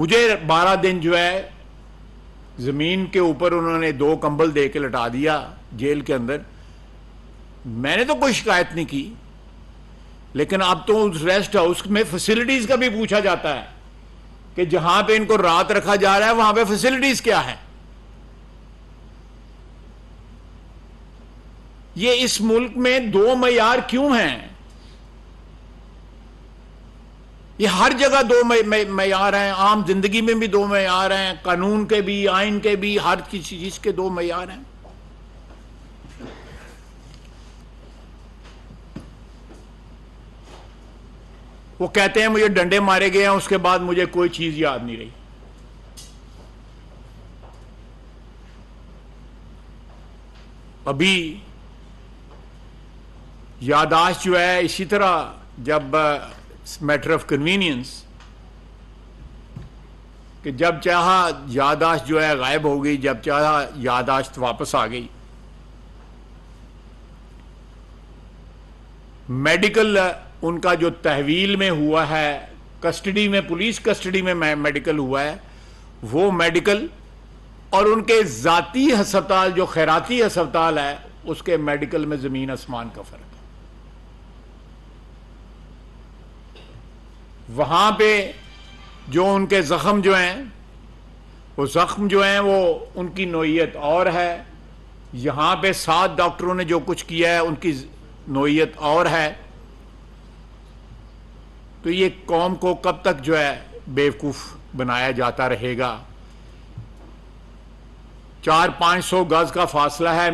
مجھے 12 دن جو ہے زمین کے اوپر انہوں نے 2 کمبل دے کے لٹا دیا جیل کے اندر. میں نے تو کوئی شکایت نہیں کی، لیکن اب تو اس ریسٹ ہاؤس میں فیسلٹیز کا بھی پوچھا جاتا ہے کہ جہاں پہ ان کو رات رکھا جا رہا ہے وہاں پہ فیسلٹیز کیا ہے. یہ اس ملک میں 2 معیار کیوں ہیں؟ یہ ہر جگہ 2 معیار ہیں، عام زندگی میں بھی 2 معیار ہیں، قانون کے بھی، آئین کے بھی، ہر کسی چیز کے 2 معیار ہیں. وہ کہتے ہیں مجھے ڈنڈے مارے گئے ہیں، اس کے بعد مجھے کوئی چیز یاد نہیں رہی. ابھی یادداشت جو ہے اسی طرح جب میٹر آف کنوینئنس کہ جب چاہا یادداشت جو ہے غائب ہو گئی، جب چاہا یادداشت واپس آ گئی. میڈیکل ان کا جو تحویل میں ہوا ہے، کسٹڈی میں، پولیس کسٹڈی میں میڈیکل ہوا ہے، وہ میڈیکل اور ان کے ذاتی ہسپتال جو خیراتی ہسپتال ہے اس کے میڈیکل میں زمین آسمان کا فرق ہے. وہاں پہ جو ان کے زخم جو ہیں، وہ زخم جو ہیں وہ ان کی نوعیت اور ہے. یہاں پہ 7 ڈاکٹروں نے جو کچھ کیا ہے ان کی نوعیت اور ہے. تو یہ قوم کو کب تک جو ہے بیوقوف بنایا جاتا رہے گا؟ 400-500 گز کا فاصلہ ہے،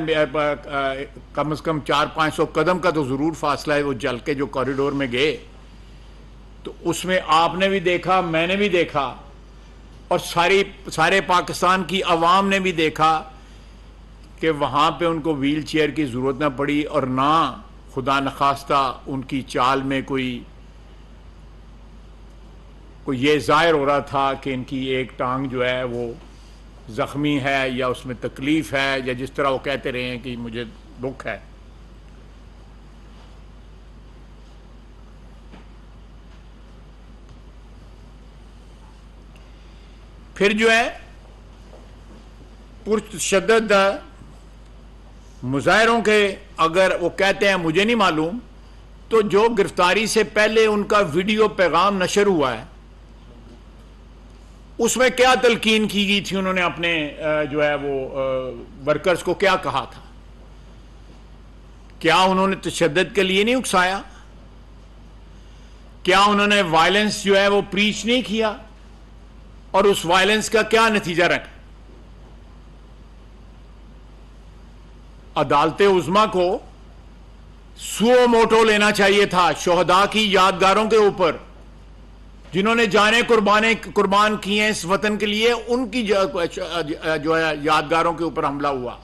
کم از کم 400-500 قدم کا تو ضرور فاصلہ ہے. وہ جل کے جو کوریڈور میں گئے تو اس میں آپ نے بھی دیکھا، میں نے بھی دیکھا، اور سارے پاکستان کی عوام نے بھی دیکھا کہ وہاں پہ ان کو ویل چیئر کی ضرورت نہ پڑی، اور نہ خدا نخواستہ ان کی چال میں کوئی یہ ظاہر ہو رہا تھا کہ ان کی ایک ٹانگ جو ہے وہ زخمی ہے یا اس میں تکلیف ہے، یا جس طرح وہ کہتے رہے ہیں کہ مجھے دکھ ہے. پھر جو ہے پرتشدد مظاہروں کے، اگر وہ کہتے ہیں مجھے نہیں معلوم، تو جو گرفتاری سے پہلے ان کا ویڈیو پیغام نشر ہوا ہے اس میں کیا تلقین کی گئی تھی؟ انہوں نے اپنے جو ہے وہ ورکرز کو کیا کہا تھا؟ کیا انہوں نے تشدد کے لیے نہیں اکسایا؟ کیا انہوں نے وائلنس جو ہے وہ پریچ نہیں کیا؟ اور اس وائلنس کا کیا نتیجہ رکھا؟ عدالت عظمیٰ کو سو موٹو لینا چاہیے تھا شہداء کی یادگاروں کے اوپر، جنہوں نے جانیں قربان کی ہیں اس وطن کے لیے. ان کی جو ہے یادگاروں کے اوپر حملہ ہوا،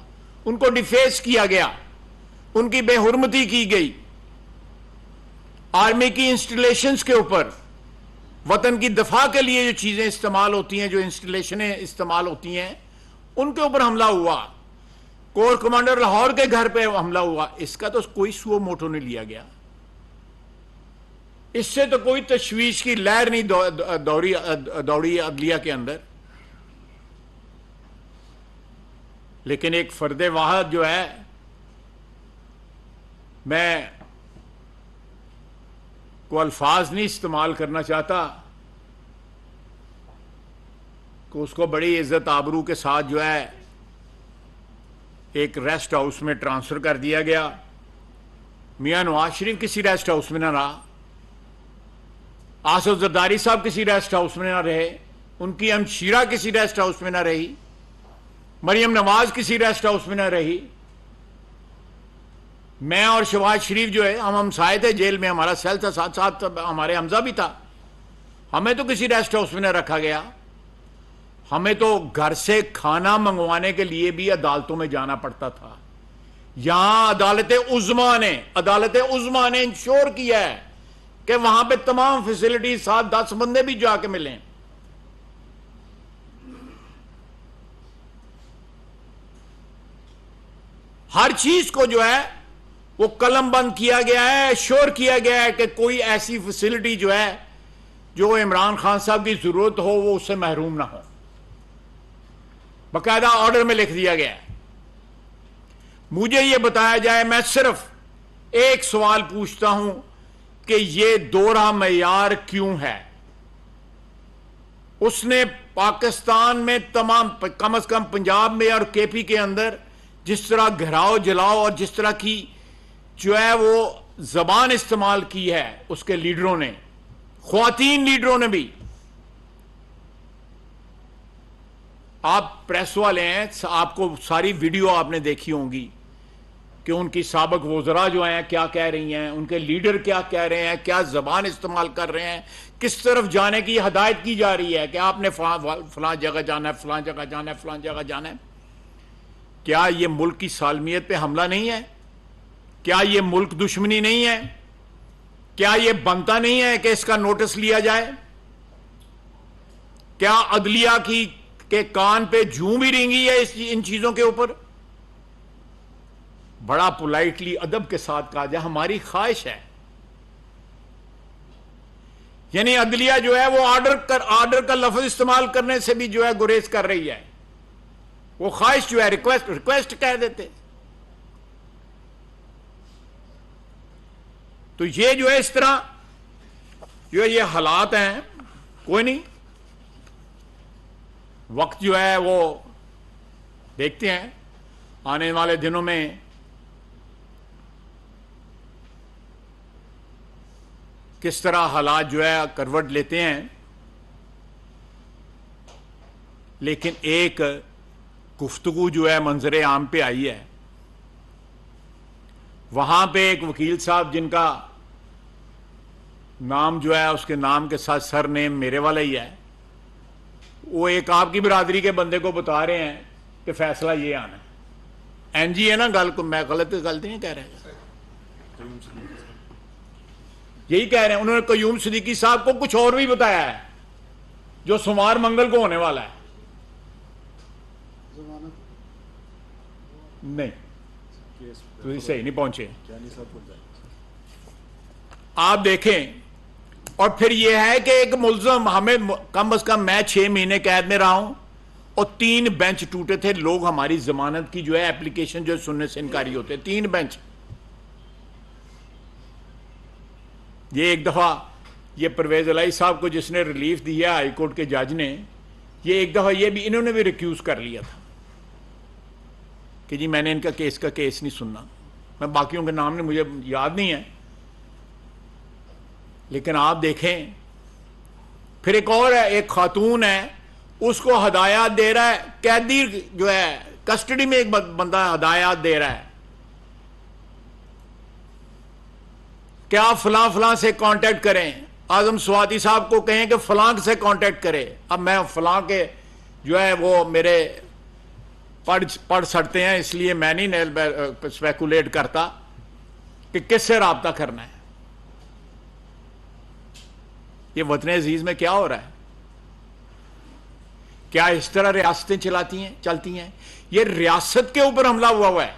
ان کو ڈیفیس کیا گیا، ان کی بے حرمتی کی گئی. آرمی کی انسٹالیشنز کے اوپر، وطن کی دفاع کے لیے جو چیزیں استعمال ہوتی ہیں، جو انسٹالیشنیں استعمال ہوتی ہیں، ان کے اوپر حملہ ہوا. کور کمانڈر لاہور کے گھر پہ حملہ ہوا. اس کا تو کوئی سو موٹو نہیں لیا گیا. اس سے تو کوئی تشویش کی لہر نہیں دوڑی عدلیہ کے اندر. لیکن ایک فرد واحد جو ہے، میں کو الفاظ نہیں استعمال کرنا چاہتا، کہ اس کو بڑی عزت آبرو کے ساتھ جو ہے ایک ریسٹ ہاؤس میں ٹرانسفر کر دیا گیا. میاں نواز شریف کسی ریسٹ ہاؤس میں نہ رہا، آصف زرداری صاحب کسی ریسٹ ہاؤس میں نہ رہے، ان کی ہمشیرہ کسی ریسٹ ہاؤس میں نہ رہی، مریم نواز کسی ریسٹ ہاؤس میں نہ رہی. میں اور شہباز شریف جو ہے ہم ہمسائے تھے، جیل میں ہمارا سیل تھا، ساتھ ساتھ ہمارے حمزہ بھی تھا. ہمیں تو کسی ریسٹ ہاؤس میں نہ رکھا گیا. ہمیں تو گھر سے کھانا منگوانے کے لیے بھی عدالتوں میں جانا پڑتا تھا. یہاں عدالت عظمیٰ نے انشور کیا ہے کہ وہاں پہ تمام فیسلٹی 7-10 بندے بھی جا کے ملیں. ہر چیز کو جو ہے وہ قلم بند کیا گیا ہے، شور کیا گیا ہے کہ کوئی ایسی فیسلٹی جو ہے جو عمران خان صاحب کی ضرورت ہو وہ اس سے محروم نہ ہو. باقاعدہ آرڈر میں لکھ دیا گیا ہے. مجھے یہ بتایا جائے, میں صرف ایک سوال پوچھتا ہوں کہ یہ دوہرا معیار کیوں ہے؟ اس نے پاکستان میں تمام, کم از کم پنجاب میں اور کے پی کے اندر جس طرح گھراؤ جلاؤ اور جس طرح کی جو ہے وہ زبان استعمال کی ہے اس کے لیڈروں نے, خواتین لیڈروں نے بھی. آپ پریس والے ہیں, آپ کو ساری ویڈیو آپ نے دیکھی ہوں گی کہ ان کی سابق وزراء جو ہیں کیا کہہ رہی ہیں, ان کے لیڈر کیا کہہ رہے ہیں, کیا زبان استعمال کر رہے ہیں, کس طرف جانے کی ہدایت کی جا رہی ہے کہ آپ نے فلاں جگہ جانا ہے, فلاں جگہ جانا ہے, فلاں جگہ جانا ہے. کیا یہ ملک کی سالمیت پہ حملہ نہیں ہے؟ کیا یہ ملک دشمنی نہیں ہے؟ کیا یہ بنتا نہیں ہے کہ اس کا نوٹس لیا جائے؟ کیا عدلیہ کے کان پہ جوں بھی رینگی ہے ان چیزوں کے اوپر؟ بڑا پولائٹلی ادب کے ساتھ کہا جائے, ہماری خواہش ہے. یعنی عدلیہ جو ہے وہ آرڈر کا لفظ استعمال کرنے سے بھی جو ہے گریز کر رہی ہے. وہ خواہش جو ہے ریکویسٹ کہہ دیتے. تو یہ جو ہے اس طرح جو ہے یہ حالات ہیں. کوئی نہیں, وقت جو ہے وہ دیکھتے ہیں آنے والے دنوں میں کس طرح حالات جو ہے کروٹ لیتے ہیں. لیکن ایک گفتگو جو ہے منظر عام پہ آئی ہے, وہاں پہ ایک وکیل صاحب جن کا نام جو ہے اس کے نام کے ساتھ سر نیم میرے والا ہی ہے, وہ ایک آپ کی برادری کے بندے کو بتا رہے ہیں کہ فیصلہ یہ آنا ہے. این جی ہے نا گل کو, میں غلطی نہیں کہہ رہا, یہی کہہ رہے ہیں. انہوں نے قیوم صدیقی صاحب کو کچھ اور بھی بتایا ہے جو سوموار منگل کو ہونے والا ہے. نہیں تو صحیح نہیں پہنچے. آپ دیکھیں, اور پھر یہ ہے کہ ایک ملزم, ہمیں کم از کم میں 6 مہینے قید میں رہا ہوں اور 3 بینچ ٹوٹے تھے. لوگ ہماری ضمانت کی جو ہے اپلیکیشن جو سننے سے انکاری ہوتے, 3 بینچ. یہ ایک دفعہ یہ پرویز الہی صاحب کو جس نے ریلیف دی ہے ہائی کورٹ کے جج نے, یہ ایک دفعہ یہ بھی انہوں نے بھی ریکیوز کر لیا تھا کہ جی میں نے ان کا کیس نہیں سننا. میں باقیوں کے نام نے مجھے یاد نہیں ہے, لیکن آپ دیکھیں پھر ایک اور ہے, ایک خاتون ہے, اس کو ہدایات دے رہا ہے قیدی جو ہے کسٹڈی میں, ایک بندہ ہدایات دے رہا ہے کہ آپ فلاں فلاں سے کانٹیکٹ کریں, اعظم سواتی صاحب کو کہیں کہ فلاں سے کانٹیکٹ کرے. اب میں فلاں کے جو ہے وہ میرے پڑھ سکتے ہیں, اس لیے میں نہیں اسپیکولیٹ کرتا کہ کس سے رابطہ کرنا ہے. یہ وطن عزیز میں کیا ہو رہا ہے؟ کیا اس طرح ریاستیں چلتی ہیں؟ یہ ریاست کے اوپر حملہ ہوا ہے.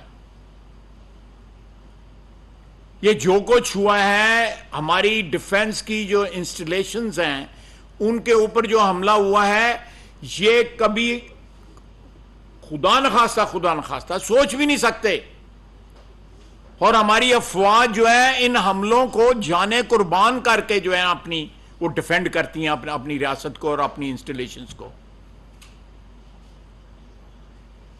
یہ جو کچھ ہوا ہے, ہماری ڈیفنس کی جو انسٹالیشنز ہیں ان کے اوپر جو حملہ ہوا ہے, یہ کبھی خدا نخواستہ سوچ بھی نہیں سکتے. اور ہماری افواج جو ہے ان حملوں کو جانے قربان کر کے جو ہے اپنی وہ ڈیفینڈ کرتی ہیں اپنی ریاست کو اور اپنی انسٹالیشنز کو.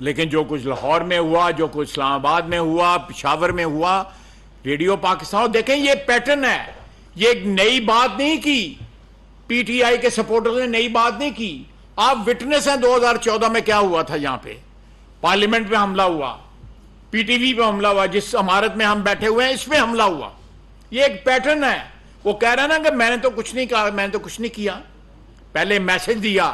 لیکن جو کچھ لاہور میں ہوا, جو کچھ اسلام آباد میں ہوا, پشاور میں ہوا, ریڈیو پاکستان, دیکھیں یہ پیٹرن ہے. یہ ایک نئی بات نہیں کی, پی ٹی آئی کے سپورٹرز نے نئی بات نہیں کی. آپ وٹنس ہیں 2014 میں کیا ہوا تھا, یہاں پہ پارلیمنٹ پہ حملہ ہوا, پی ٹی وی پہ حملہ ہوا, جس عمارت میں ہم بیٹھے ہوئے ہیں اس پہ حملہ ہوا. یہ ایک پیٹرن ہے. وہ کہہ رہا نا کہ میں نے تو کچھ نہیں کہا, میں نے تو کچھ نہیں کیا. پہلے میسج دیا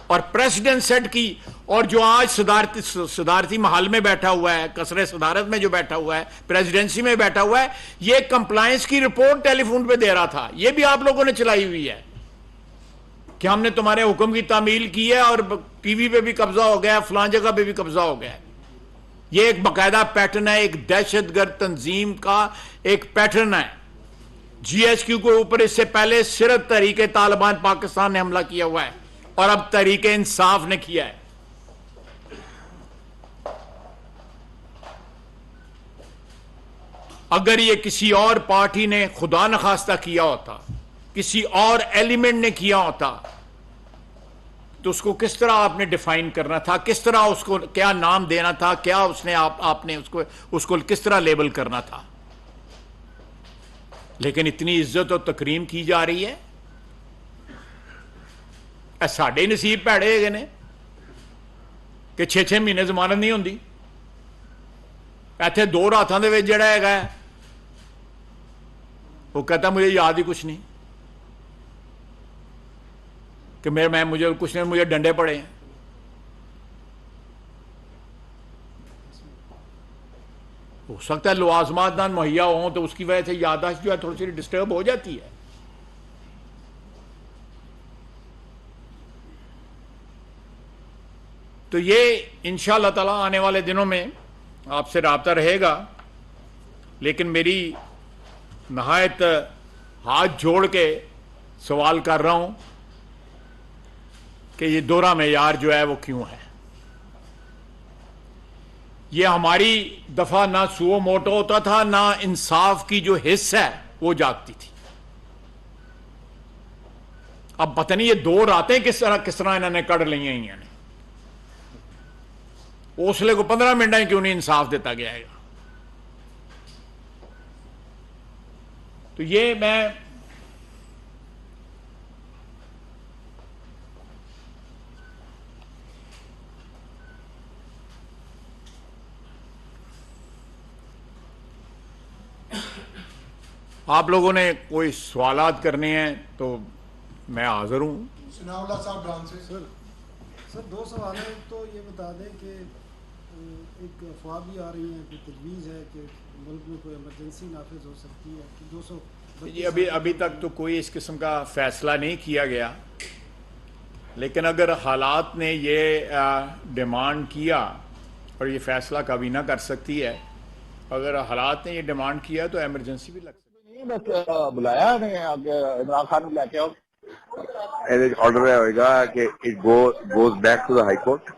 اور پریسیڈنٹ سیٹ کی, اور جو آج صدارتی محل میں بیٹھا ہوا ہے, قصر صدارت میں جو بیٹھا ہوا ہے, پریزیڈنسی میں بیٹھا ہوا ہے, یہ کمپلائنس کی رپورٹ ٹیلی فون پہ دے رہا تھا. یہ بھی آپ لوگوں نے چلائی ہوئی ہے کہ ہم نے تمہارے حکم کی تعمیل کی ہے اور ٹی وی پہ بھی قبضہ ہو گیا ہے, فلاں جگہ پہ بھی قبضہ ہو گیا ہے. یہ ایک باقاعدہ پیٹرن ہے, ایک دہشت گرد تنظیم کا ایک پیٹرن ہے. جی ایچ کیو کے اوپر اس سے پہلے صرف تحریک طالبان پاکستان نے حملہ کیا ہوا ہے اور اب تحریک انصاف نے کیا ہے. اگر یہ کسی اور پارٹی نے خدا نخواستہ کیا ہوتا, کسی اور ایلیمنٹ نے کیا ہوتا, تو اس کو کس طرح آپ نے ڈیفائن کرنا تھا, کس طرح اس کو کیا نام دینا تھا, کیا اس نے آپ نے اس کو کس طرح لیبل کرنا تھا. لیکن اتنی عزت اور تکریم کی جا رہی ہے. ساڈے نصیب پیڑے گئے نے کہ 6 مہینے ضمانت نہیں ہوندی. ایتھے 2 راتاں دے وچ جڑا ہے وہ کہتا مجھے یاد ہی کچھ نہیں کہ مجھے کچھ نہیں, مجھے ڈنڈے پڑے ہیں. ہو سکتا ہے لوازمات نہ مہیا ہوں تو اس کی وجہ سے یادداشت جو ہے تھوڑی سی ڈسٹرب ہو جاتی ہے. تو یہ انشاءاللہ تعالی آنے والے دنوں میں آپ سے رابطہ رہے گا. لیکن میری نہایت ہاتھ جوڑ کے سوال کر رہا ہوں کہ یہ دوہرا معیار جو ہے وہ کیوں ہے. یہ ہماری دفعہ نہ سو موٹو ہوتا تھا, نہ انصاف کی جو حص ہے وہ جاگتی تھی. اب پتہ نہیں یہ 2 راتیں کس طرح انہوں نے کڑ لی ہیں. اسلے کو 15 منٹ ہی کیوں نہیں انصاف دیتا گیا ہے. تو یہ میں آپ لوگوں نے کوئی سوالات کرنے ہیں تو میں حاضر ہوں. ثناء اللہ صاحب ڈان سے. سر 2 سوال ہیں. تو یہ بتا دیں کہ ایک افواہ بھی آ رہی ہیں, کوئی تجویز ہے کہ ملک میں کوئی ایمرجنسی نافذ ہو سکتی ہے کہ 200 ابھی تک تو کوئی اس قسم کا فیصلہ نہیں کیا گیا. لیکن اگر حالات نے یہ ڈیمانڈ کیا, اور یہ فیصلہ کبھی نہ کر سکتی ہے, اگر حالات نے یہ ڈیمانڈ کیا تو ایمرجنسی بھی لگ سکتی ہے. بس بلایا عمران خان کو لے کے آرڈر ہوئے گا کہ it goes back to the high court.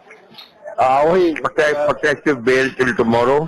وہی پروٹیکٹیو بیل ٹل ٹمورو.